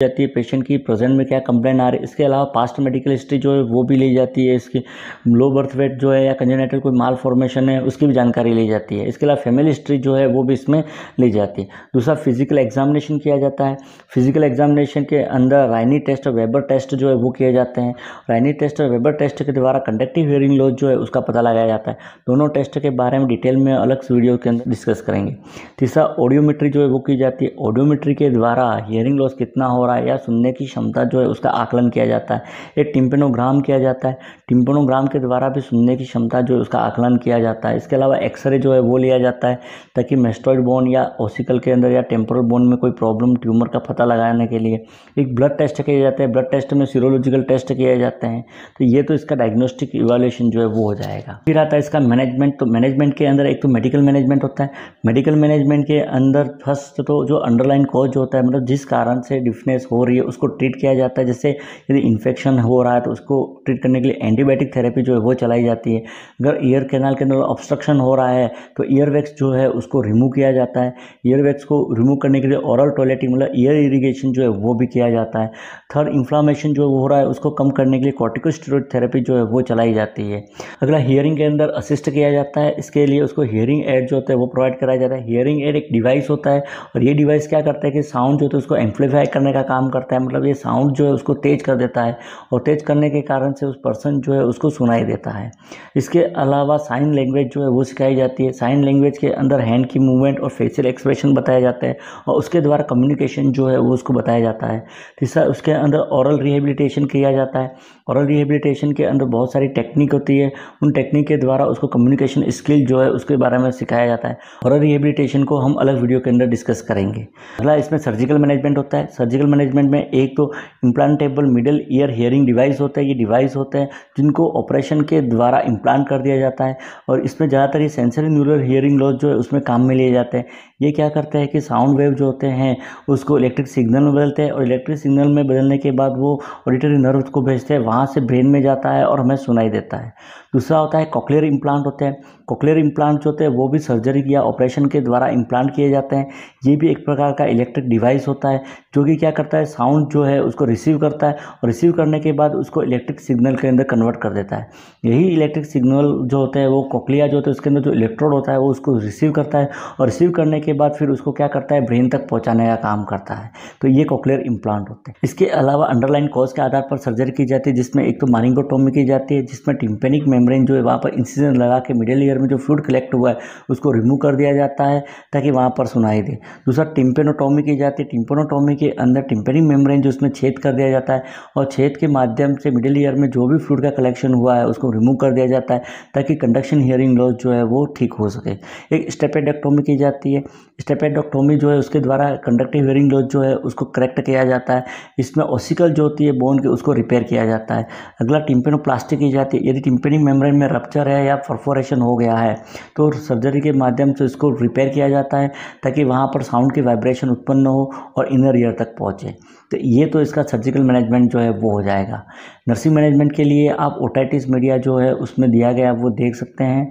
जाती है, पेशेंट की प्रेजेंट में क्या कंप्लेंट आ रही है। इसके अलावा पास्ट मेडिकल हिस्ट्री जो है वो भी ली जाती है। इसकी लो बर्थ वेट जो है या कंजेनिटल कोई माल फॉर्मेशन है उसकी भी जानकारी ली जाती है। इसके अलावा फैमिली हिस्ट्री जो है वो भी इसमें ली जाती है। दूसरा फिजिकल एग्जामिनेशन किया जाता है। फिजिकल एग्जामिनेशन के अंदर रायनी टेस्ट और वेबर टेस्ट जो है वो किए जाते हैं। रायनी टेस्ट और वेबर टेस्ट के द्वारा कंडक्टिव हियरिंग लॉस जो है उसका पता लगाया जाता है। दोनों टेस्ट के बारे में डिटेल में अलग से वीडियो के अंदर डिस्कस करेंगे। तीसरा ऑडियोमेट्री जो है वो की जाती है। ऑडियोमेट्री के द्वारा हियरिंग लॉस कितना हो रहा है या सुनने की क्षमता जो है उसका आकलन किया जाता है। एक टिम्पेनोग्राम किया जाता है। टिम्पेनोग्राम के द्वारा भी सुनने की क्षमता जो है उसका आकलन किया जाता है। इसके अलावा एक्सरे जो है वो लिया जाता है ताकि मेस्टोइड बोन या ओसिकल के अंदर या टेम्पोरल बोन में कोई प्रॉब्लम ट्यूमर का पता लगाने के लिए एक ब्लड टेस्ट किए जाते हैं। ब्लड टेस्ट में सीरोलॉजिकल टेस्ट किए जाते हैं। तो ये तो इसका डायग्नोस्टिक इवैल्यूएशन जो है वो हो जाएगा। फिर आता है इसका मैनेजमेंट। तो मैनेजमेंट के अंदर एक तो मेडिकल मैनेजमेंट होता है। मेडिकल मैनेजमेंट के अंदर फर्स्ट तो जो अंडरलाइन कॉज होता है, मतलब जिस कारण से डिफनेस हो रही है उसको ट्रीट किया जाता है। जैसे यदि इन्फेक्शन हो रहा है तो उसको ट्रीट करने के लिए एंटीबायोटिक थेरेपी जो है वो चलाई जाती है। अगर ईयर कैनाल के अंदर ऑब्स्ट्रक्शन हो रहा है तो ईयर वैक्स जो है उसको रिमूव किया जाता है। ईयर वैक्स को रिमूव करने के लिए ओरल टॉयलेटिंग मतलब ईयर इरिगेशन जो है वो भी किया जाता है। थर्ड, इन्फ्लामेशन जो हो रहा है उसको कम करने के लिए कॉर्टिकोस्टेरॉइड थेरेपी जो है वो चलाई जाती है। अगला हियरिंग के अंदर असिस्ट किया जाता है। इसके लिए उसको हियरिंग एड जो होता है वो प्रोवाइड कराया जाता है। हियरिंग एड एक डिवाइस होता है और ये डिवाइस क्या करता है कि साउंड जो होता है उसको एम्पलीफाई करने का काम करता है। मतलब ये साउंड जो है उसको तेज कर देता है और तेज करने के कारण से उस पर्सन जो है उसको सुनाई देता है। इसके अलावा साइन लैंग्वेज जो है वो सिखाई जाती है। साइन लैंग्वेज के अंदर हैंड की मूवमेंट और फेशियल एक्सप्रेशन बताया जाता है और उसके द्वारा कम्युनिकेशन जो है वो उसको बताया जाता है। तीसरा, उसके अंदर ओरल रिहेबिलिटेशन किया जाता है। ओरल रिहेबिलिटेशन के अंदर बहुत सारी टेक्निक होती है। उन टेक्निक के द्वारा उसको कम्युनिकेशन स्किल जो है उसके बारे में सिखाया जाता है। ओरल रिहेबिलिटेशन को हम अलग वीडियो के अंदर डिस्कस करेंगे। अगला इसमें सर्जिकल मैनेजमेंट होता है। सर्जिकल मैनेजमेंट में एक तो implantable middle ear hearing device होता है। ये डिवाइस होते हैं जिनको ऑपरेशन के द्वारा इम्प्लांट कर दिया जाता है और इसमें ज़्यादातर ये सेंसरी न्यूरल हियरिंग लॉस जो है उसमें काम में लिए जाते हैं। ये क्या करते हैं कि साउंड वेव जो होते हैं उसको इलेक्ट्रिक सिग्नल में बदलते हैं और इलेक्ट्रिक सिग्नल में बदलने के बाद वो ऑडिटरी नर्व को भेजते हैं, वहाँ से ब्रेन में जाता है और हमें सुनाई देता है। दूसरा होता है कॉक्लियर इम्प्लांट होते हैं। कॉक्लियर इम्प्लांट जो होते हैं वो भी सर्जरी या ऑपरेशन के द्वारा इम्प्लांट किए जाते हैं। ये भी एक प्रकार का इलेक्ट्रिक डिवाइस होता है जो कि क्या करता है, साउंड जो है उसको रिसीव करता है और रिसीव करने के बाद उसको इलेक्ट्रिक सिग्नल के अंदर कन्वर्ट कर देता है। यही इलेक्ट्रिक सिग्नल जो होता है वो कोक्लिया जो होता है उसके अंदर जो इलेक्ट्रोड होता है वो उसको रिसीव करता है और रिसीव करने के बाद फिर उसको क्या करता है, ब्रेन तक पहुंचाने का काम करता है। तो ये कॉक्लियर इम्प्लांट होते हैं। इसके अलावा अंडरलाइन कॉज के आधार पर सर्जरी की जाती है जिसमें एक तो मारिंगोटोमी की जाती है जिसमें टिम्पेनिक मेम्ब्रेन जो है वहाँ पर इंसिजन लगा के मिडिल ईयर में जो फ्लूइड कलेक्ट हुआ है उसको रिमूव कर दिया जाता है ताकि वहाँ पर सुनाई दे। दूसरा, टिम्पेनोटोमी की जाती है। टिम्पेनोटोमी के अंदर टिम्पेनिक मेम्ब्रेन जो उसमें छेद कर दिया जाता है और छेद के माध्यम से मिडिल ईयर में जो भी फ्लूइड का कलेक्शन हुआ है उसको रिमूव कर दिया जाता है ताकि कंडक्शन हियरिंग लॉस जो है वो ठीक हो सके। एक स्टेपेडेक्टोमी की जाती है। स्टेपेडेक्टोमी जो है उसके द्वारा कंडक्टिव हियरिंग लॉस जो है उसको करेक्ट किया जाता है। इसमें ओसिकल जो होती है बोन के उसको रिपेयर किया जाता है। अगला, टिम्पेनोप्लास्टी की जाती है। यदि टिम्पेनिक मेम्ब्रेन में रप्चर है या परफोरेशन हो गया है तो सर्जरी के माध्यम से उसको रिपेयर किया जाता है ताकि वहाँ पर साउंड की वाइब्रेशन उत्पन्न हो और इनर ईयर तक पहुँचे। तो ये तो इसका सर्जिकल मैनेजमेंट जो है वो हो जाएगा। नर्सिंग मैनेजमेंट के लिए आप ओटाइटिस मीडिया जो है उसमें दिया गया वो देख सकते हैं।